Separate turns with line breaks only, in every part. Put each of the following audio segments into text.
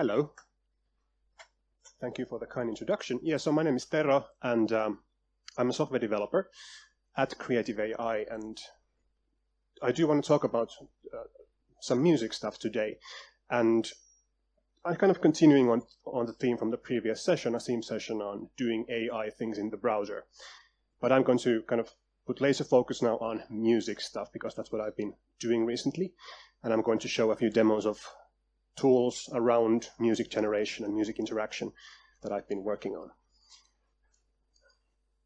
Hello. Thank you for the kind introduction. Yeah, so my name is Tero, and I'm a software developer at Creative AI, and I do want to talk about some music stuff today. And I'm kind of continuing on the theme from the previous session, a theme session on doing AI things in the browser. But I'm going to kind of put laser focus now on music stuff, because that's what I've been doing recently. And I'm going to show a few demos of tools around music generation and music interaction that I've been working on.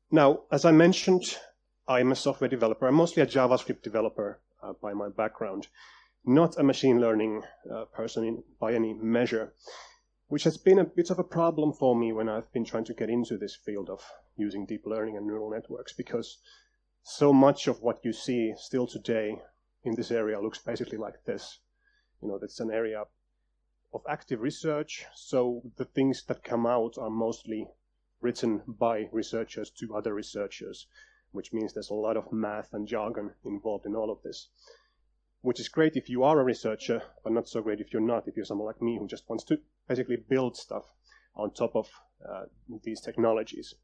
Now, as I mentioned, I'm a software developer. I'm mostly a JavaScript developer by my background, not a machine learning person by any measure, which has been a bit of a problem for me when I've been trying to get into this field of using deep learning and neural networks, because so much of what you see still today in this area looks basically like this. You know, that's an area of active research, so the things that come out are mostly written by researchers to other researchers, which means there's a lot of math and jargon involved in all of this, which is great if you are a researcher, but not so great if you're not, if you're someone like me who just wants to basically build stuff on top of these technologies.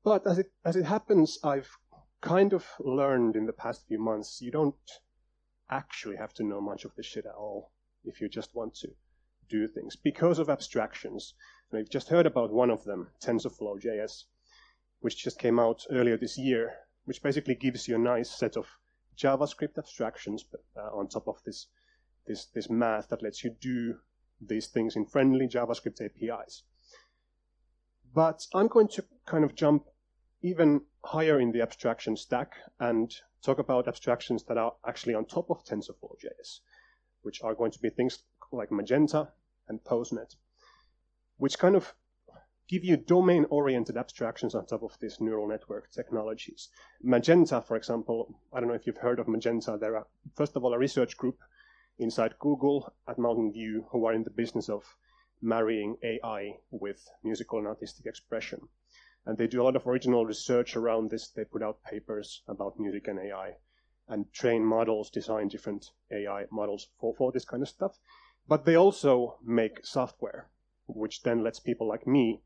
But as it happens, I've kind of learned in the past few months, you don't actually have to know much of this shit at all if you just want to do things, because of abstractions. And we've just heard about one of them, TensorFlow.js, which just came out earlier this year, which basically gives you a nice set of JavaScript abstractions on top of this math that lets you do these things in friendly JavaScript APIs. But I'm going to kind of jump even higher in the abstraction stack and talk about abstractions that are actually on top of TensorFlow.js, which are going to be things like Magenta and PoseNet, which kind of give you domain-oriented abstractions on top of these neural network technologies. Magenta, for example, I don't know if you've heard of Magenta. They're, first of all, a research group inside Google at Mountain View who are in the business of marrying AI with musical and artistic expression. And they do a lot of original research around this. They put out papers about music and AI and train models, design different AI models for this kind of stuff. But they also make software, which then lets people like me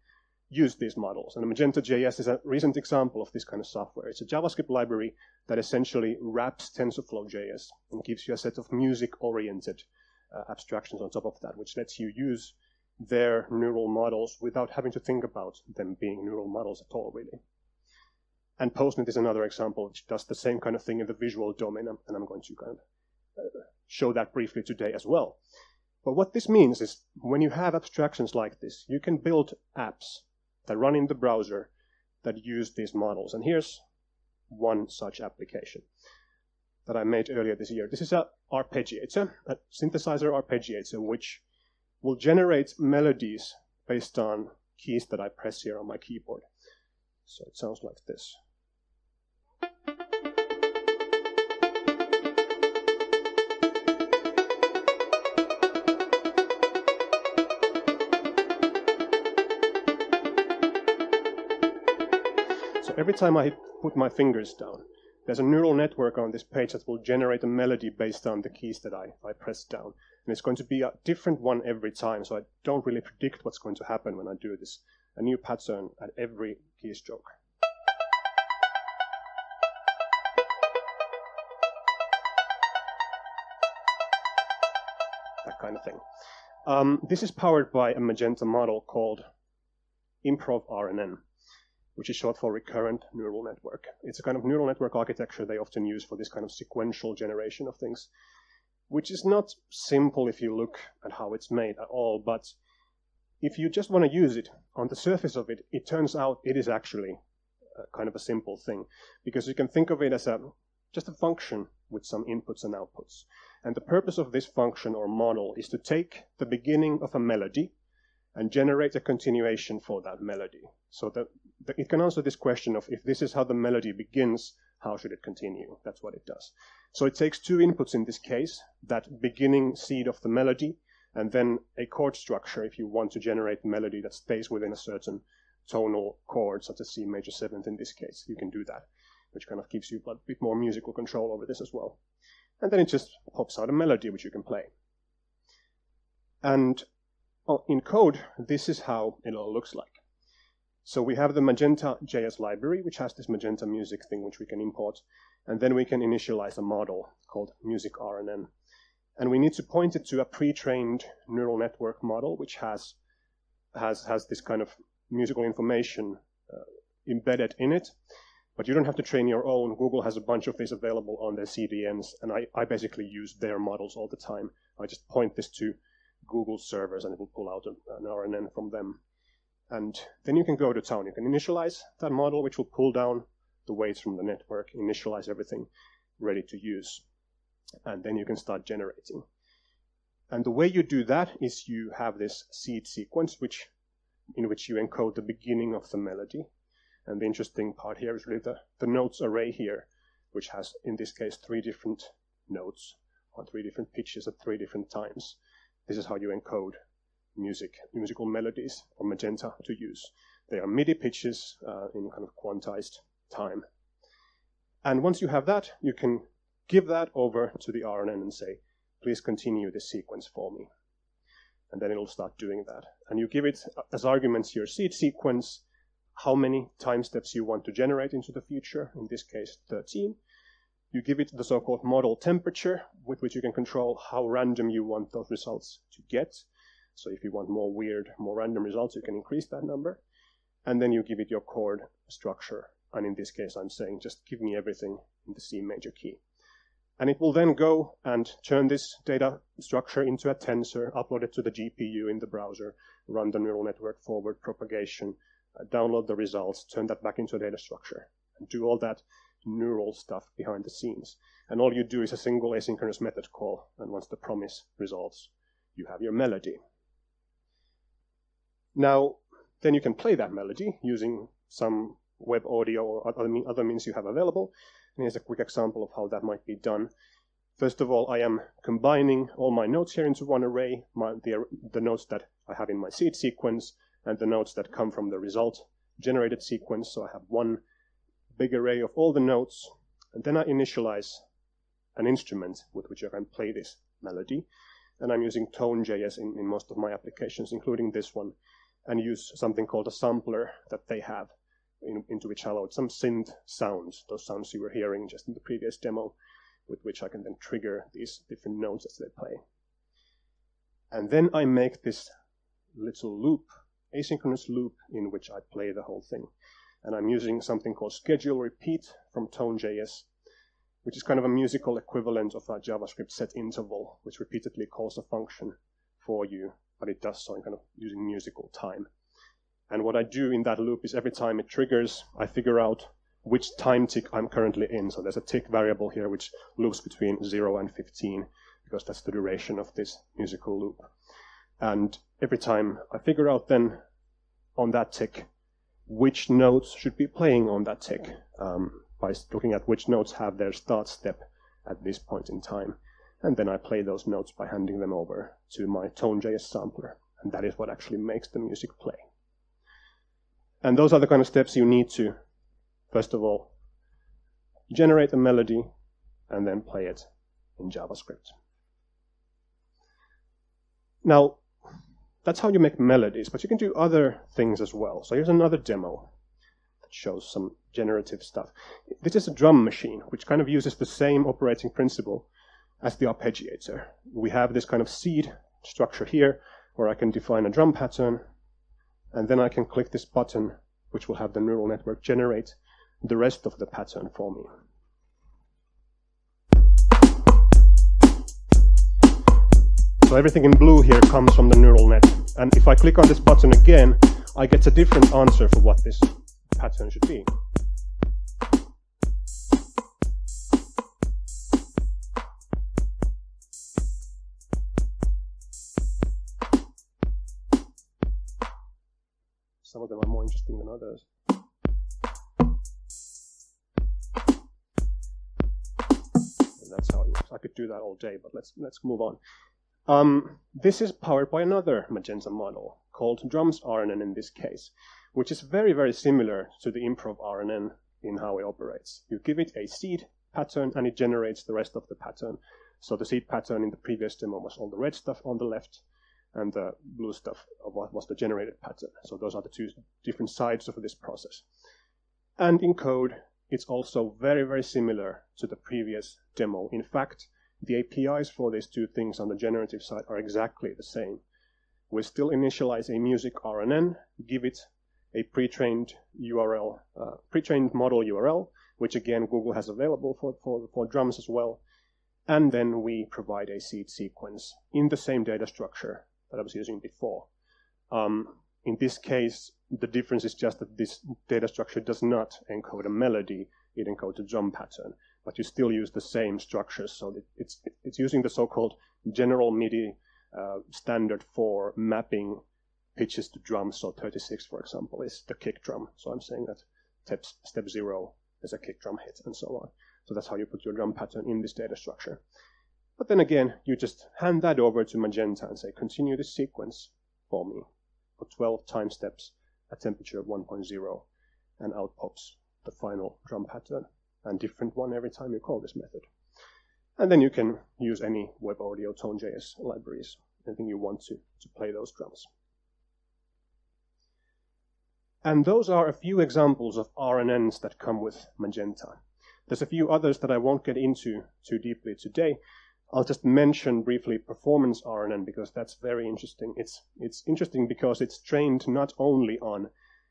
use these models. And Magenta JS is a recent example of this kind of software. It's a JavaScript library that essentially wraps TensorFlow.js and gives you a set of music-oriented abstractions on top of that, which lets you use their neural models without having to think about them being neural models at all, really. And PoseNet is another example which does the same kind of thing in the visual domain, and I'm going to kind of show that briefly today as well. But what this means is when you have abstractions like this, you can build apps that run in the browser that use these models. And here's one such application that I made earlier this year. This is an arpeggiator, a synthesizer arpeggiator, which will generate melodies based on keys that I press here on my keyboard. So it sounds like this. So every time I put my fingers down, there's a neural network on this page that will generate a melody based on the keys that I press down. And it's going to be a different one every time, so I don't really predict what's going to happen when I do this. A new pattern at every keystroke. That kind of thing. This is powered by a Magenta model called Improv RNN, which is short for recurrent neural network. It's a kind of neural network architecture they often use for this kind of sequential generation of things, which is not simple if you look at how it's made at all, but if you just want to use it, on the surface of it, it turns out it is actually kind of a simple thing, because you can think of it as just a function with some inputs and outputs. And the purpose of this function or model is to take the beginning of a melody and generate a continuation for that melody. So that it can answer this question of, if this is how the melody begins, how should it continue? That's what it does. So it takes two inputs in this case, that beginning seed of the melody, and then a chord structure if you want to generate melody that stays within a certain tonal chord, such as C major 7th in this case. You can do that, which kind of gives you a bit more musical control over this as well. And then it just pops out a melody which you can play. And in code, this is how it all looks like. So we have the Magenta JS library, which has this Magenta music thing, which we can import. And then we can initialize a model called Music RNN. And we need to point it to a pre-trained neural network model, which has this kind of musical information embedded in it. But you don't have to train your own. Google has a bunch of this available on their CDNs, and I basically use their models all the time. I just point this to Google servers, and it will pull out an RNN from them. And then you can go to town. You can initialize that model, which will pull down the weights from the network, initialize everything ready to use. And then you can start generating. And the way you do that is you have this seed sequence, in which you encode the beginning of the melody. And the interesting part here is really the notes array here, which has, in this case, 3 different notes on 3 different pitches at 3 different times. This is how you encode musical melodies for Magenta to use. They are MIDI pitches in kind of quantized time. And once you have that, you can give that over to the RNN and say, please continue this sequence for me. And then it'll start doing that. And you give it as arguments your seed sequence, how many time steps you want to generate into the future, in this case 13. You give it the so-called model temperature, with which you can control how random you want those results to get. So if you want more weird, more random results, you can increase that number. And then you give it your chord structure. And in this case, I'm saying, just give me everything in the C major key. And it will then go and turn this data structure into a tensor, upload it to the GPU in the browser, run the neural network forward propagation, download the results, turn that back into a data structure, and do all that neural stuff behind the scenes. And all you do is a single asynchronous method call, and once the promise resolves, you have your melody. Now, then you can play that melody using some web audio or other means you have available. And here's a quick example of how that might be done. First of all, I am combining all my notes here into one array, the notes that I have in my seed sequence, and the notes that come from the result generated sequence. So I have one big array of all the notes, and then I initialize an instrument with which I can play this melody. And I'm using Tone.js in most of my applications, including this one, and use something called a sampler that they have, into which I load some synth sounds, those sounds you were hearing just in the previous demo, with which I can then trigger these different notes as they play. And then I make this little loop, asynchronous loop, in which I play the whole thing. And I'm using something called schedule repeat from Tone.js, which is kind of a musical equivalent of a JavaScript set interval, which repeatedly calls a function for you, but it does so in kind of using musical time. And what I do in that loop is every time it triggers, I figure out which time tick I'm currently in. So there's a tick variable here which loops between 0 and 15, because that's the duration of this musical loop. And every time I figure out then on that tick which notes should be playing on that tick, by looking at which notes have their start step at this point in time. And then I play those notes by handing them over to my Tone.js sampler. And that is what actually makes the music play. And those are the kind of steps you need to, first of all, generate a melody and then play it in JavaScript. Now, that's how you make melodies, but you can do other things as well. So here's another demo that shows some generative stuff. This is a drum machine, which kind of uses the same operating principle as the arpeggiator. We have this kind of seed structure here, where I can define a drum pattern, and then I can click this button, which will have the neural network generate the rest of the pattern for me. So everything in blue here comes from the neural net. And if I click on this button again, I get a different answer for what this pattern should be. Some of them are more interesting than others. And that's how it works. I could do that all day, but let's move on. This is powered by another Magenta model called Drums RNN in this case, which is very, very similar to the Improv RNN in how it operates. You give it a seed pattern and it generates the rest of the pattern. So the seed pattern in the previous demo was all the red stuff on the left, and the blue stuff was the generated pattern. So those are the two different sides of this process. And in code, it's also very, very similar to the previous demo. In fact, the APIs for these two things on the generative side are exactly the same. We still initialize a music RNN, give it a pre-trained URL, pre-trained model URL, which again Google has available for drums as well. And then we provide a seed sequence in the same data structure that I was using before. In this case, the difference is just that this data structure does not encode a melody, it encodes a drum pattern, but you still use the same structures. So it's using the so-called general MIDI standard for mapping pitches to drums. So 36, for example, is the kick drum. So I'm saying that step 0 is a kick drum hit, and so on. So that's how you put your drum pattern in this data structure. But then again, you just hand that over to Magenta and say, continue this sequence for me for 12 time steps at temperature of 1.0, and out pops the final drum pattern, and different one every time you call this method. And then you can use any web audio tone.js libraries, anything you want to play those drums. And those are a few examples of RNNs that come with Magenta. There's a few others that I won't get into too deeply today. I'll just mention briefly performance RNN because that's very interesting. It's interesting because it's trained not only on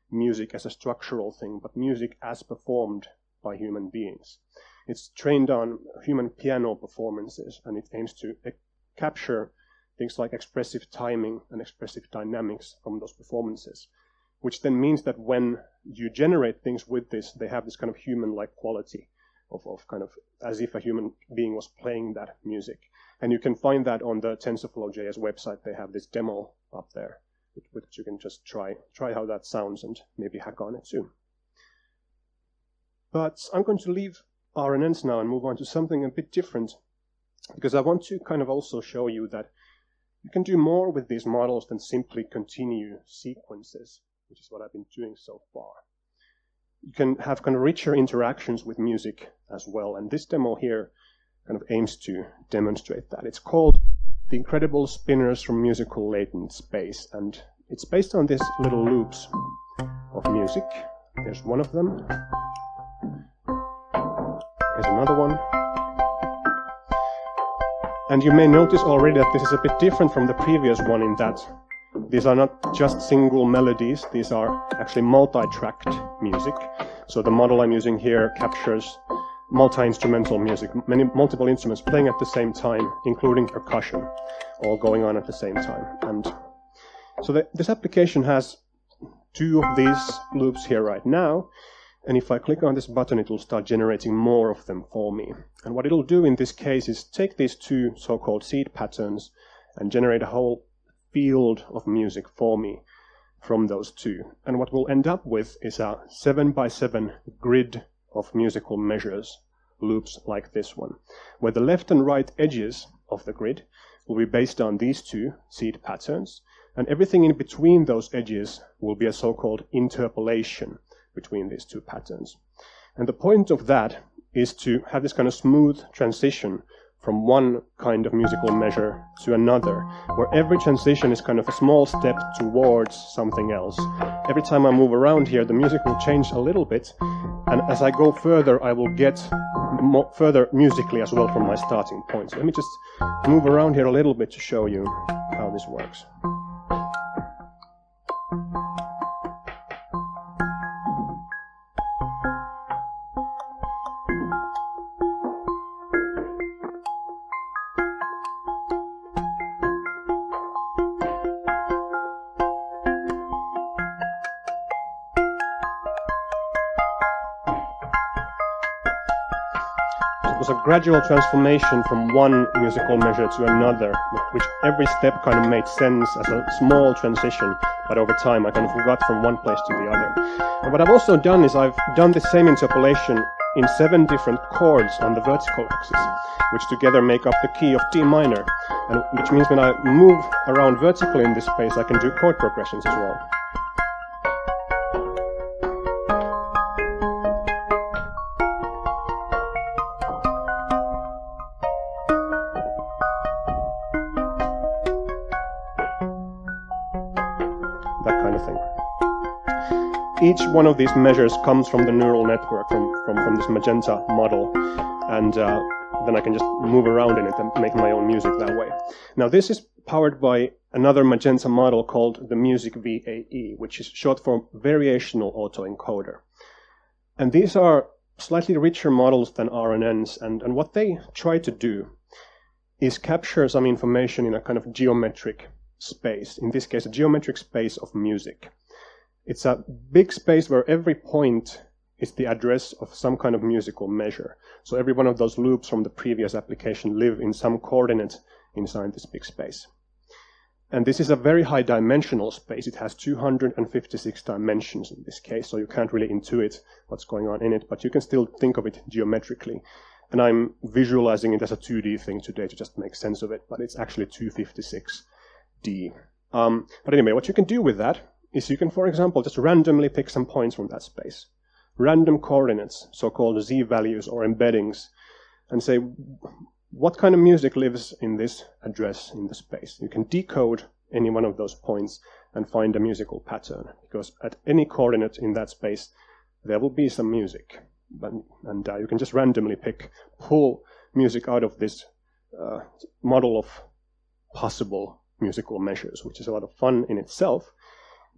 music as a structural thing, but music as performed by human beings. It's trained on human piano performances, and it aims to capture things like expressive timing and expressive dynamics from those performances, which then means that when you generate things with this, they have this kind of human-like quality of kind of as if a human being was playing that music. And you can find that on the TensorFlow.js website. They have this demo up there, which you can just try how that sounds and maybe hack on it too. But I'm going to leave RNNs now and move on to something a bit different, because I want to kind of also show you that you can do more with these models than simply continue sequences, which is what I've been doing so far. You can have kind of richer interactions with music as well, and this demo here kind of aims to demonstrate that. It's called The Incredible Spinners from Musical Latent Space, and it's based on these little loops of music. There's one of them. Here's another one. And you may notice already that this is a bit different from the previous one in that these are not just single melodies, these are actually multi-tracked music. So the model I'm using here captures multi-instrumental music, multiple instruments playing at the same time, including percussion, all going on at the same time. And so this application has two of these loops here right now, and if I click on this button, it will start generating more of them for me. And what it'll do in this case is take these two so-called seed patterns and generate a whole field of music for me from those two. And what we'll end up with is a 7x7 grid of musical measures, loops like this one, where the left and right edges of the grid will be based on these two seed patterns, and everything in between those edges will be a so-called interpolation between these two patterns. And the point of that is to have this kind of smooth transition from one kind of musical measure to another, where every transition is kind of a small step towards something else. Every time I move around here, the music will change a little bit, and as I go further, I will get further musically as well from my starting point. So let me just move around here a little bit to show you how this works. Was a gradual transformation from one musical measure to another, which every step kind of made sense as a small transition, but over time I kind of got from one place to the other. And what I've also done is I've done the same interpolation in 7 different chords on the vertical axis, which together make up the key of D minor, and which means when I move around vertically in this space, I can do chord progressions as well. each one of these measures comes from the neural network, from this Magenta model, and then I can just move around in it and make my own music that way. Now this is powered by another Magenta model called the Music VAE, which is short for Variational Autoencoder. And these are slightly richer models than RNNs, and what they try to do is capture some information in a kind of geometric space, in this case a geometric space of music. It's a big space where every point is the address of some kind of musical measure. So every one of those loops from the previous application live in some coordinate inside this big space. And this is a very high dimensional space. It has 256 dimensions in this case, so you can't really intuit what's going on in it, but you can still think of it geometrically. And I'm visualizing it as a 2D thing today to just make sense of it, but it's actually 256D. But anyway, what you can do with that is you can, for example, just randomly pick some points from that space. Random coordinates, so-called z-values or embeddings, and say, what kind of music lives in this address in the space? You can decode any one of those points and find a musical pattern, because at any coordinate in that space, there will be some music. And you can just randomly pull music out of this model of possible musical measures, which is a lot of fun in itself.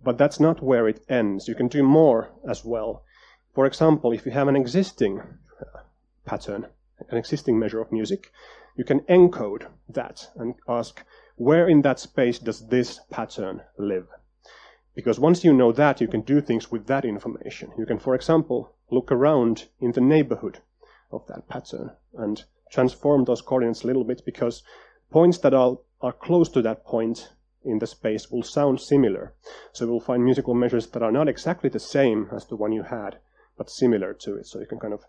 But that's not where it ends. You can do more as well. For example, if you have an existing pattern, an existing measure of music, you can encode that and ask, where in that space does this pattern live? Because once you know that, you can do things with that information. You can, for example, look around in the neighborhood of that pattern and transform those coordinates a little bit, because points that are close to that point in the space will sound similar. So we'll find musical measures that are not exactly the same as the one you had, but similar to it. So you can kind of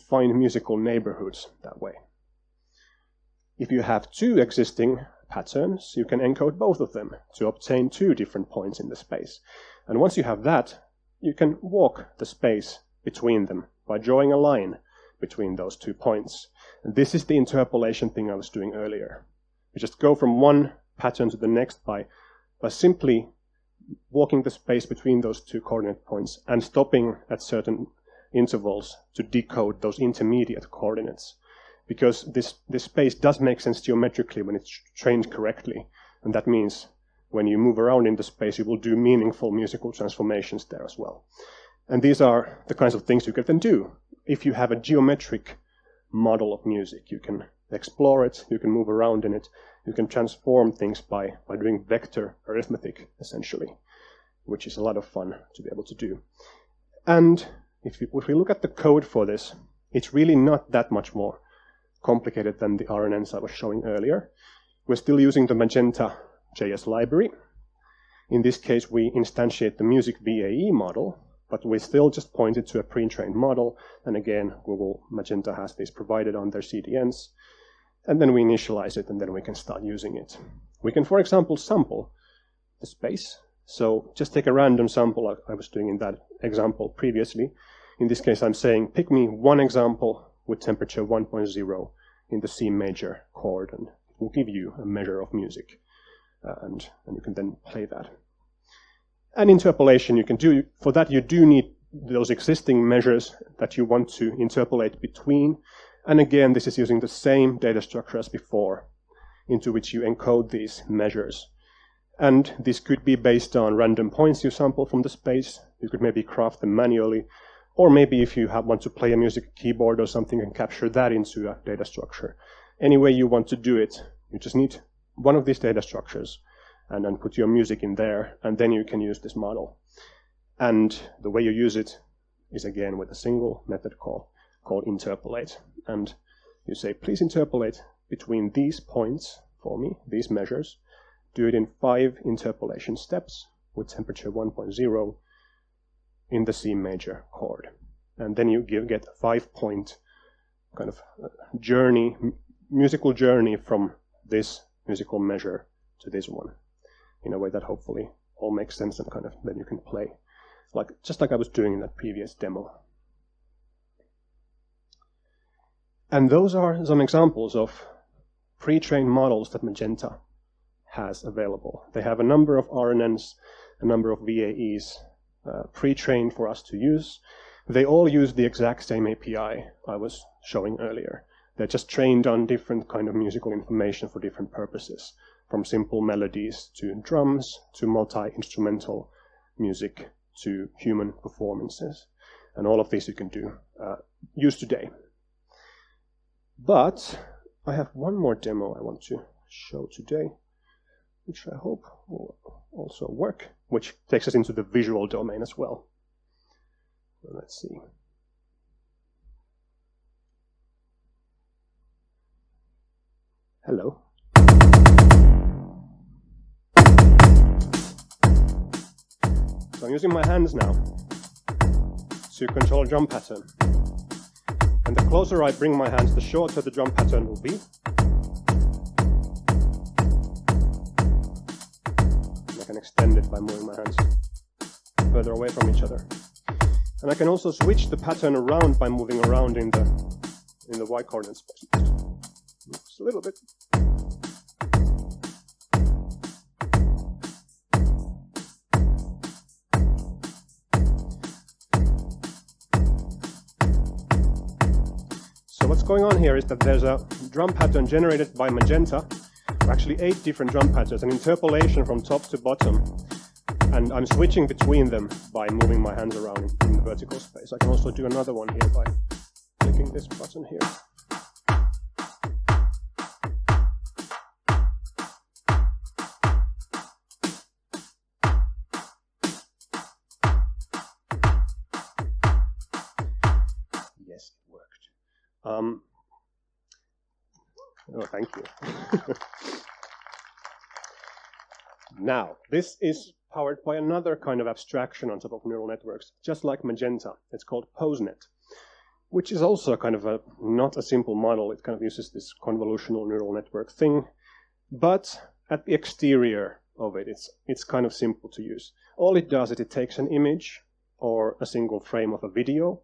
find musical neighborhoods that way. If you have two existing patterns, you can encode both of them to obtain two different points in the space. And once you have that, you can walk the space between them by drawing a line between those 2 points. And this is the interpolation thing I was doing earlier. You just go from one pattern to the next by simply walking the space between those 2 coordinate points and stopping at certain intervals to decode those intermediate coordinates. Because this space does make sense geometrically when it's trained correctly. And that means when you move around in the space, you will do meaningful musical transformations there as well. And these are the kinds of things you can then do. If you have a geometric model of music, you can explore it, you can move around in it, you can transform things by doing vector arithmetic, essentially, which is a lot of fun to be able to do. And if we look at the code for this, it's really not that much more complicated than the RNNs I was showing earlier. We're still using the Magenta JS library. In this case, we instantiate the Music VAE model, but we still just point it to a pre-trained model. And again, Magenta has these provided on their CDNs. And then we initialize it, and then we can start using it. We can, for example, sample the space. So just take a random sample like I was doing in that example previously. In this case, I'm saying, pick me one example with temperature 1.0 in the C major chord, and it will give you a measure of music. And you can then play that. And interpolation you can do. For that, you do need those existing measures that you want to interpolate between. And again, this is using the same data structure as before, into which you encode these measures. And this could be based on random points you sample from the space. You could maybe craft them manually. Or maybe if you want to play a music keyboard or something and capture that into a data structure. Any way you want to do it, you just need one of these data structures and then put your music in there, and then you can use this model. And the way you use it is again with a single method call called interpolate. And you say, please interpolate between these points for me, these measures. Do it in 5 interpolation steps with temperature 1.0 in the C major chord. And then you get a 5-point kind of journey, musical journey from this musical measure to this one, in a way that hopefully all makes sense, and kind of then you can play just like I was doing in that previous demo. And those are some examples of pre-trained models that Magenta has available. They have a number of RNNs, a number of VAEs, pre-trained for us to use. They all use the exact same API I was showing earlier. They're just trained on different kind of musical information for different purposes, from simple melodies to drums to multi-instrumental music to human performances. And all of this you can use today. But I have one more demo I want to show today, which I hope will also work, which takes us into the visual domain as well. Let's see. Hello. So I'm using my hands now to control a drum pattern. And the closer I bring my hands, the shorter the drum pattern will be. I can extend it by moving my hands further away from each other. And I can also switch the pattern around by moving around in the y coordinate space. Just a little bit. So what's going on here is that there's a drum pattern generated by Magenta, actually 8 different drum patterns, an interpolation from top to bottom. And I'm switching between them by moving my hands around in the vertical space. I can also do another one here by clicking this button here. Yes, it worked. Oh, thank you. Now, this is powered by another kind of abstraction on top of neural networks, just like Magenta. It's called PoseNet, which is also kind of not a simple model. It kind of uses this convolutional neural network thing, but at the exterior of it, it's kind of simple to use. All it does is it takes an image or a single frame of a video,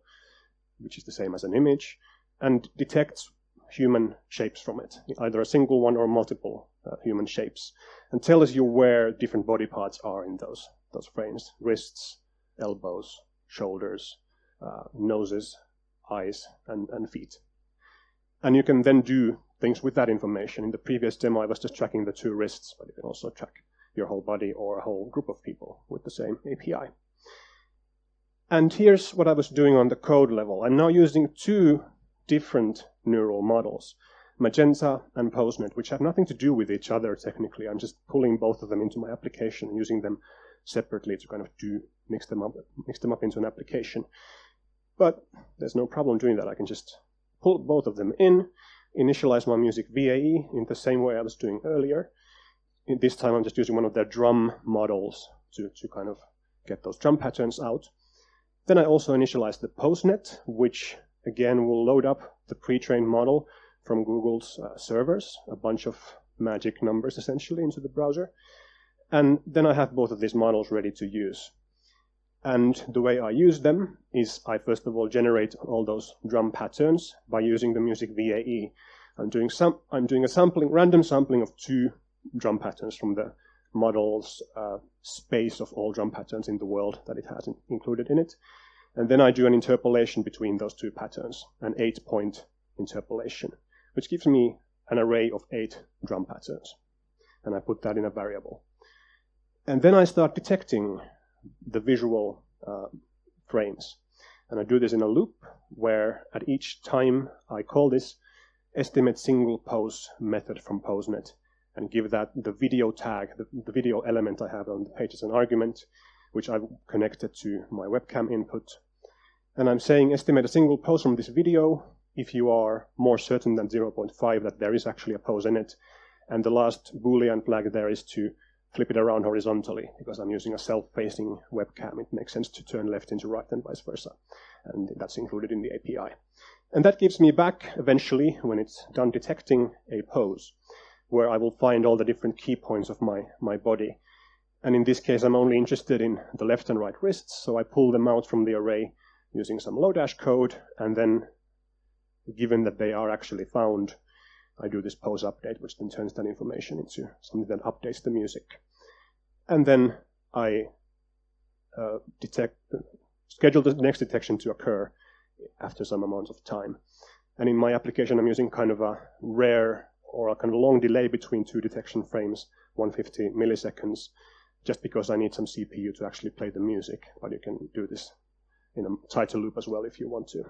which is the same as an image, and detects human shapes from it, either a single one or multiple human shapes, and tells you where different body parts are in those frames: wrists, elbows, shoulders, noses, eyes, and feet. And you can then do things with that information. In the previous demo, I was just tracking the 2 wrists, but you can also track your whole body or a whole group of people with the same API. And here's what I was doing on the code level. I'm now using 2 different neural models, Magenta and PoseNet, which have nothing to do with each other technically. I'm just pulling both of them into my application and using them separately to kind of mix them up into an application. But there's no problem doing that. I can just pull both of them in, initialize my music VAE in the same way I was doing earlier. This time I'm just using one of their drum models to kind of get those drum patterns out. Then I also initialize the PoseNet, which again will load up the pre-trained model from Google's servers, a bunch of magic numbers essentially into the browser. And then I have both of these models ready to use. And the way I use them is I first of all generate all those drum patterns by using the music VAE. I'm doing a random sampling of 2 drum patterns from the model's space of all drum patterns in the world that it has included in it. And then I do an interpolation between those 2 patterns, an 8-point interpolation, which gives me an array of 8 drum patterns. And I put that in a variable. And then I start detecting the visual frames. And I do this in a loop where at each time I call this estimate single pose method from PoseNet and give that the video tag, the video element I have on the page as an argument, which I've connected to my webcam input. And I'm saying estimate a single pose from this video if you are more certain than 0.5 that there is actually a pose in it. And the last Boolean flag there is to flip it around horizontally, because I'm using a self-facing webcam. It makes sense to turn left into right and vice versa. And that's included in the API. And that gives me back, eventually, when it's done detecting, a pose, where I will find all the different key points of my body. And in this case, I'm only interested in the left and right wrists, so I pull them out from the array using some Lodash code, and then, given that they are actually found, I do this pose update, which then turns that information into something that updates the music. And then I schedule the next detection to occur after some amount of time. And in my application, I'm using kind of a rare or a kind of long delay between two detection frames, 150 milliseconds, just because I need some CPU to actually play the music. But you can do this in a tighter loop as well if you want to.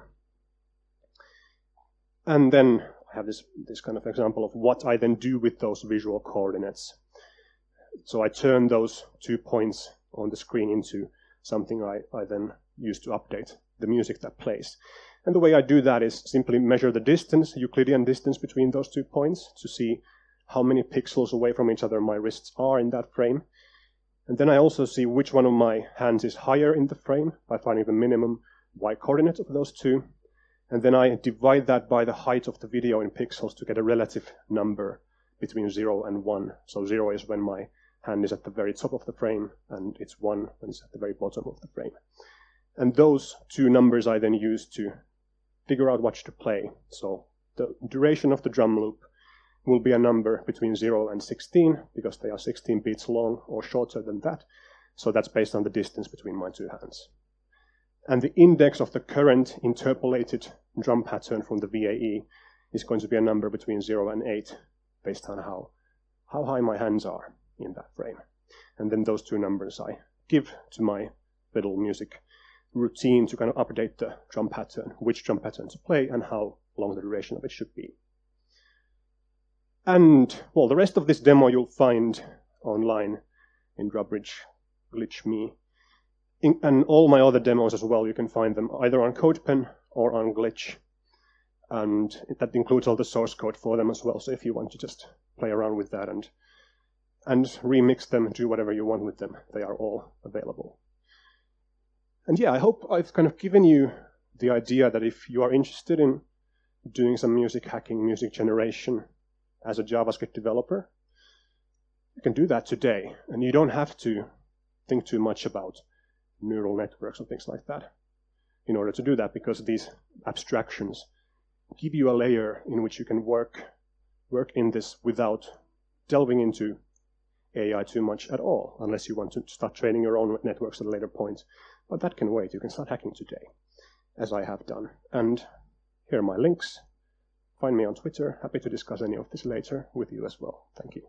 And then I have this kind of example of what I then do with those visual coordinates. So I turn those 2 points on the screen into something I then use to update the music that plays. And the way I do that is simply measure the distance, Euclidean distance between those 2 points to see how many pixels away from each other my wrists are in that frame. And then I also see which one of my hands is higher in the frame by finding the minimum y coordinate of those two. And then I divide that by the height of the video in pixels to get a relative number between 0 and 1. So 0 is when my hand is at the very top of the frame, and it's 1 when it's at the very bottom of the frame. And those two numbers I then use to figure out what to play. So the duration of the drum loop will be a number between 0 and 16, because they are 16 beats long or shorter than that. So that's based on the distance between my two hands. And the index of the current interpolated drum pattern from the VAE is going to be a number between 0 and 8, based on how high my hands are in that frame. And then those two numbers I give to my little music routine to kind of update the drum pattern, which drum pattern to play, and how long the duration of it should be. And, well, the rest of this demo you'll find online in Drawbridge GlitchMe. And all my other demos as well, you can find them either on CodePen or on Glitch. And that includes all the source code for them as well, so if you want to just play around with that and remix them, do whatever you want with them, they are all available. And yeah, I hope I've kind of given you the idea that if you are interested in doing some music hacking, music generation as a JavaScript developer, you can do that today. And you don't have to think too much about neural networks and things like that in order to do that, because these abstractions give you a layer in which you can work in this without delving into AI too much at all, unless you want to start training your own networks at a later point. But that can wait. You can start hacking today, as I have done. And here are my links. Find me on Twitter. Happy to discuss any of this later with you as well. Thank you.